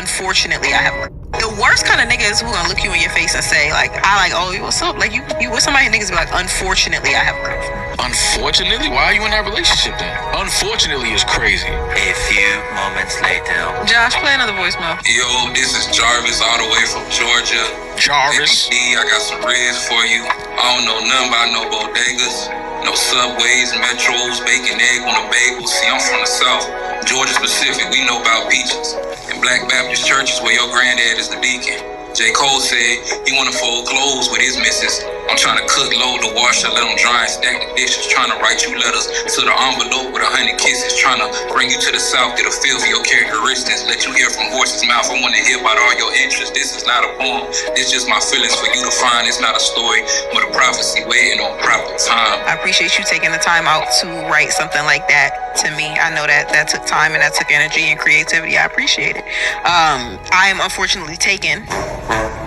unfortunately, I have the worst kind of niggas who gonna look you in your face and say like, oh, what's up? Like you with somebody, niggas be like, unfortunately, I have a girlfriend. Unfortunately? Why are you in that relationship then? Unfortunately is crazy. A few moments later. Josh, play another voicemail. Yo, this is Jarvis all the way from Georgia. Jarvis. I got some ribs for you. I don't know nothing about no bodegas, no subways, metros, bacon, egg on a bagel. See, I'm from the South, Georgia specific. We know about peaches. And Black Baptist churches where your granddad is the deacon. J. Cole said he wanna fold clothes with his missus. I'm trying to cook, load the washer, let them dry and stack the dishes. Trying to write you letters to the envelope with 100 kisses. Trying to bring you to the South, get a feel for your characteristics. Let you hear from horse's mouth. I want to hear about all your interests. This is not a poem. This just my feelings for you to find. It's not a story, but a prophecy waiting on proper time. I appreciate you taking the time out to write something like that to me. I know that took time and that took energy and creativity. I appreciate it. I am unfortunately taken.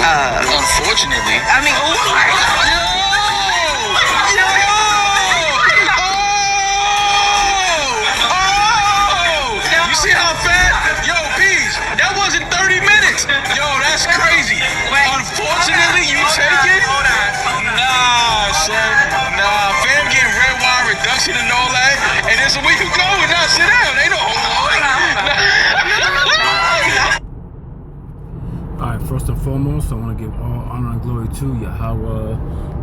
Unfortunately? I mean, You see how fast? Yo, Peach, that wasn't 30 minutes. Yo, that's crazy. Unfortunately, you take it? Nah, son. Nah, fam getting red wine reduction and all that. And it's a week ago and now sit down. Ain't no Alright, first and foremost, I want to give all honor and glory to Yahweh,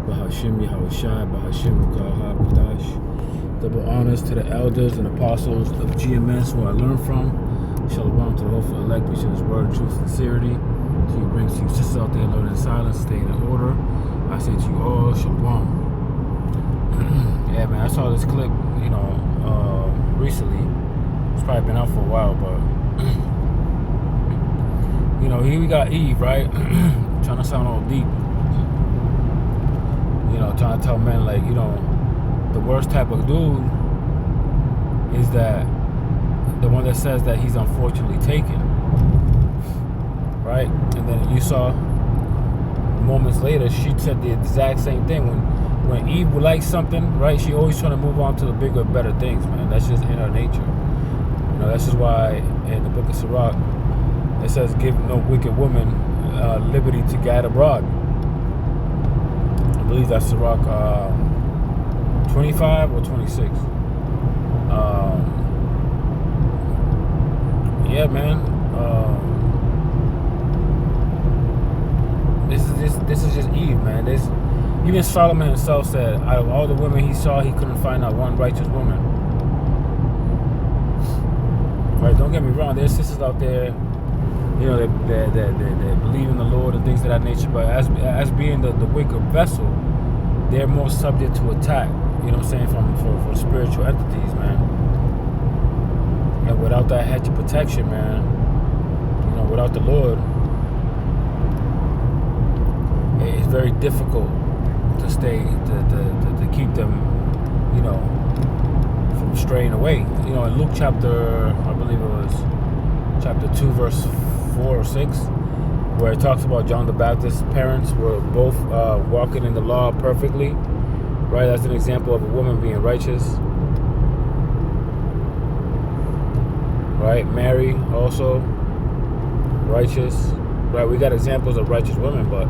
Bahashim, Yahweh Shai, Bahashim, Kahakadash. Double honors to the elders and apostles of GMS who I learned from. Shalom to the hopeful elect, which is word, truth, sincerity. To you brings to you sisters out there, learning in silence, staying in order. I say to you all, Shalom. Yeah, man, I saw this clip, recently. It's probably been out for a while, but here we got Eve, right? Trying to sound all deep. Trying to tell men, like, the worst type of dude is that the one that says that he's unfortunately taken. Right? And then you saw moments later, she said the exact same thing. When Eve likes something, right, she always trying to move on to the bigger, better things, man. That's just in her nature. That's just why in the book of Sirach, it says, give no wicked woman liberty to gad abroad. I believe that's Sirach 25 or 26. Yeah, man. This is just Eve, man. Even Solomon himself said, out of all the women he saw, he couldn't find out one righteous woman. Right? Don't get me wrong. There's sisters out there, they believe in the Lord and things of that nature. But as being the weaker vessel, they're more subject to attack. You know what I'm saying? For spiritual entities, man. And without that hedge of protection, man, without the Lord, it's very difficult to stay to keep them, from straying away. In Luke chapter, I believe it was chapter 2, verse 4 or 6, where it talks about John the Baptist's parents were both walking in the law perfectly. Right, that's an example of a woman being righteous. Right, Mary also righteous. Right, we got examples of righteous women, but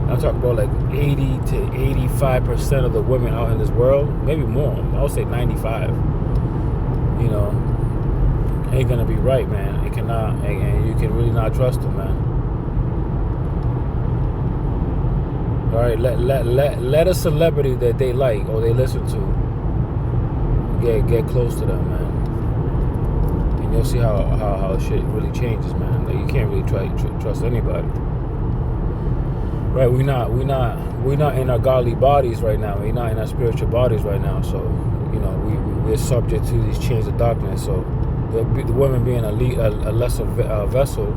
I'm talking about like 80 to 85% of the women out in this world, maybe more. I would say 95. Ain't gonna be right, man. It cannot, and you can really not trust them, man. All right, let a celebrity that they like or they listen to get close to them, man, and you'll see how shit really changes, man. Like, you can't really trust anybody. Right? We're not in our godly bodies right now. We're not in our spiritual bodies right now. So we're subject to these chains of darkness. So the woman being a lesser vessel,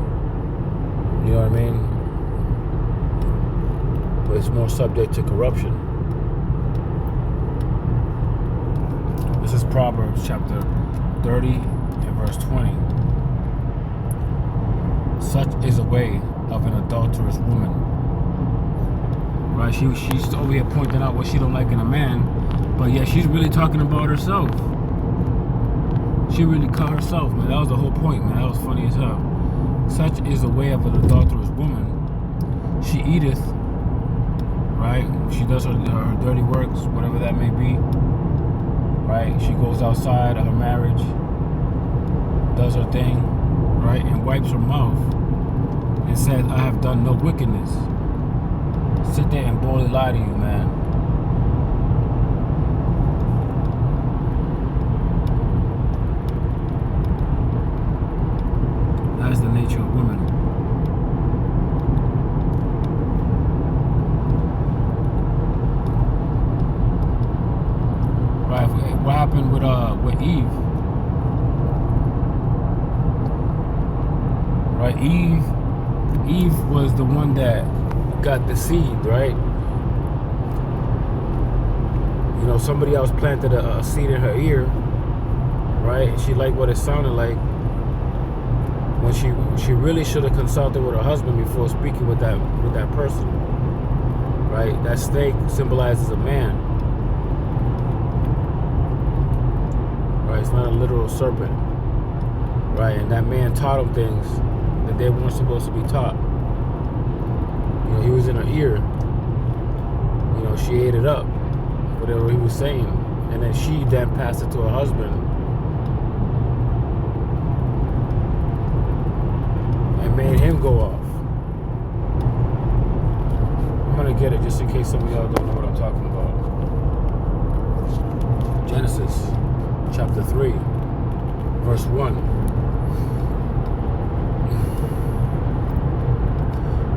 you know what I mean? But it's more subject to corruption. This is Proverbs chapter 30 and verse 20. Such is the way of an adulterous woman. Right? She's over here pointing out what she don't like in a man, but yeah, she's really talking about herself. She really caught herself, man. That was the whole point, man. That was funny as hell. Such is the way of an adulterous woman. She eateth, right? She does her dirty works, whatever that may be, right? She goes outside of her marriage, does her thing, right? And wipes her mouth and says, I have done no wickedness. Sit there and boldly lie to you, man. That's the nature of women. Right? What happened with Eve? Right? Eve was the one that got deceived, right? You know, somebody else planted a seed in her ear, right? She liked what it sounded like. When she really should have consulted with her husband before speaking with that person, right? That snake symbolizes a man, right? It's not a literal serpent, right? And that man taught them things that they weren't supposed to be taught. You know, he was in her ear. You know, she ate it up, whatever he was saying, and then she then passed it to her husband. Made him go off. I'm gonna get it just in case some of y'all don't know what I'm talking about. Genesis chapter 3, verse 1.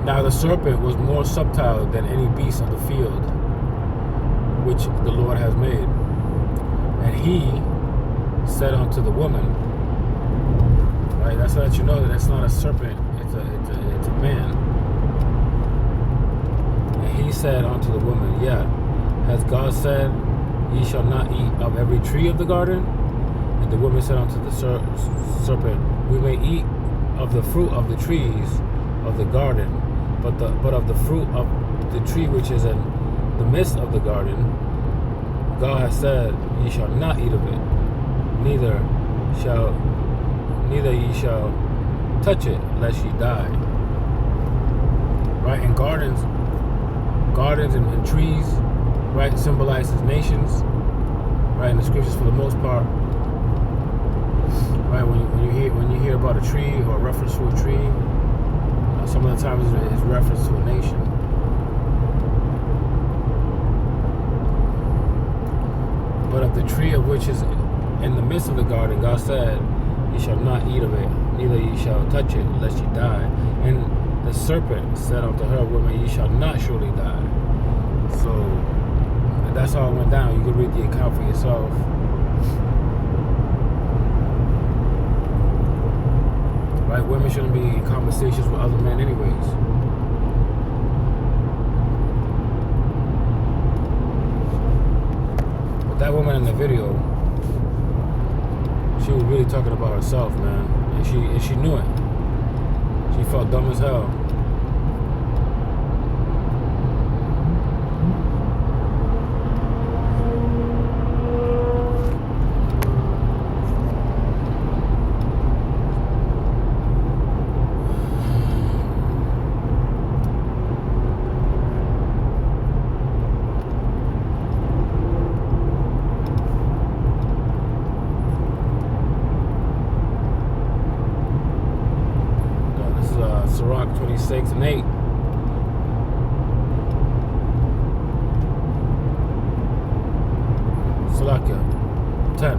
Now the serpent was more subtle than any beast of the field which the Lord has made. And he said unto the woman, right? That's to let you know that that's not a serpent. It's a man. And he said unto the woman, yeah, has God said, ye shall not eat of every tree of the garden? And the woman said unto the serpent, we may eat of the fruit of the trees of the garden, but of the fruit of the tree which is in the midst of the garden, God has said, ye shall not eat of it, neither ye shall touch it lest ye die. Right? And gardens and trees, right, symbolizes nations, right? In the scriptures, for the most part, right? When you hear about a tree or a reference to a tree, some of the times it's reference to a nation. But of the tree of which is in the midst of the garden, God said, ye shall not eat of it, neither ye shall touch it, lest ye die. And the serpent said unto her, woman, ye shall not surely die. So that's how it went down. You can read the account for yourself. Right? Women shouldn't be in conversations with other men anyways. But that woman in the video, she was really talking about herself, man. And she knew it. She felt dumb as hell. Sirach 26 and 8. Salakia 10.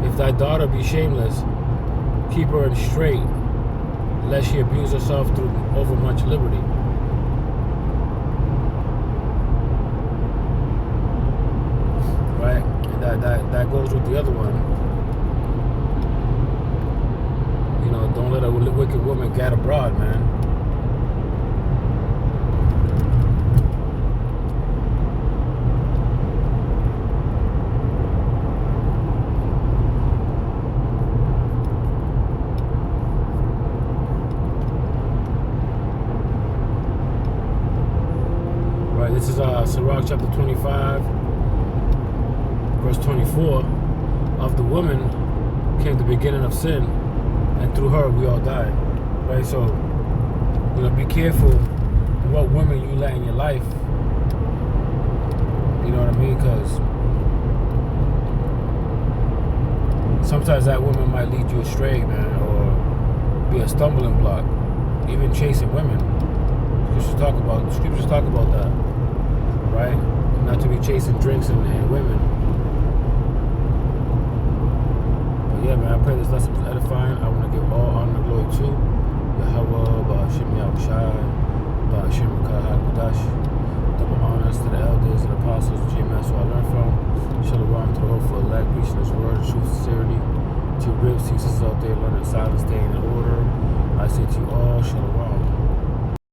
If thy daughter be shameless, keep her in straight, lest she abuse herself through overmuch liberty. Right? That goes with the other one. You know, don't let a wicked woman gad abroad, man. Right, this is Sirach chapter 25. Verse 24, of the woman came the beginning of sin, and through her we all died. Right? So, be careful what women you let in your life. You know what I mean? Because sometimes that woman might lead you astray, man, or be a stumbling block. Even chasing women. Scriptures talk about that, right? Not to be chasing drinks and women. But yeah, man, I pray this lesson was edifying. I want to give all honor and glory to Yahweh, Ba'ashim Yahushai, Ba'ashim Kahakudash. Double honors to the elders and apostles of GMS who I learned from. Shalom to the hopeful elect, preaching his word, truth, sincerity. To your ribs, teachers out there learning silence, staying in order. I say to you all, Shalom.